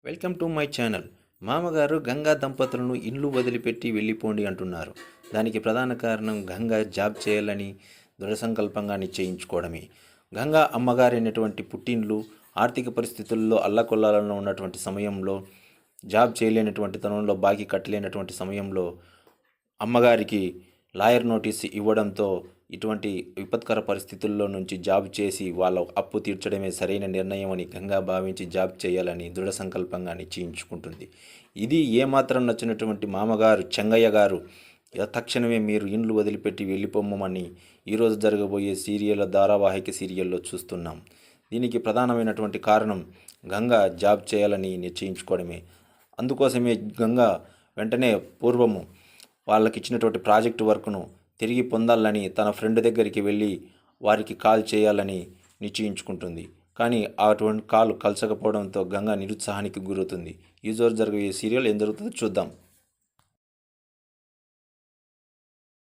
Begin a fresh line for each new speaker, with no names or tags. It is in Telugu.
Welcome to my channel. మామగారు గంగా దంపతులను ఇల్లు వదిలిపెట్టి వెళ్ళిపోండి అంటున్నారు. దానికి ప్రధాన కారణం గంగా జాబ్ చేయాలని దృఢ సంకల్పంగా నిశ్చయించుకోవడమే. గంగా అమ్మగారైనటువంటి పుట్టిండ్లు ఆర్థిక పరిస్థితుల్లో అల్లకొల్లాలలో ఉన్నటువంటి సమయంలో, జాబ్ చేయలేనటువంటి తరుణంలో, బాకీ కట్టలేనటువంటి సమయంలో అమ్మగారికి లాయర్ నోటీస్ ఇవ్వడంతో ఇటువంటి విపత్కర పరిస్థితుల్లో నుంచి జాబ్ చేసి వాళ్ళ అప్పు తీర్చడమే సరైన నిర్ణయం అని గంగా భావించి జాబ్ చేయాలని దృఢ సంకల్పంగా నిశ్చయించుకుంటుంది. ఇది ఏమాత్రం నచ్చినటువంటి మామగారు చెంగయ్య గారు తక్షణమే మీరు ఇండ్లు వదిలిపెట్టి వెళ్ళిపోమ్మని ఈరోజు జరగబోయే ధారావాహిక సీరియల్లో చూస్తున్నాం. దీనికి ప్రధానమైనటువంటి కారణం గంగా జాబ్ చేయాలని నిశ్చయించుకోవడమే. అందుకోసమే గంగా వెంటనే పూర్వము వాళ్ళకి ఇచ్చినటువంటి ప్రాజెక్టు వర్క్ను తిరిగి పొందాలని తన ఫ్రెండ్ దగ్గరికి వెళ్ళి వారికి కాల్ చేయాలని నిశ్చయించుకుంటుంది. కానీ అటువంటి కాల్ కలచకపోవడంతో గంగా నిరుత్సాహానికి గురవుతుంది. ఈ రోజు జరిగే సీరియల్ ఏం జరుగుతుందో చూద్దాం.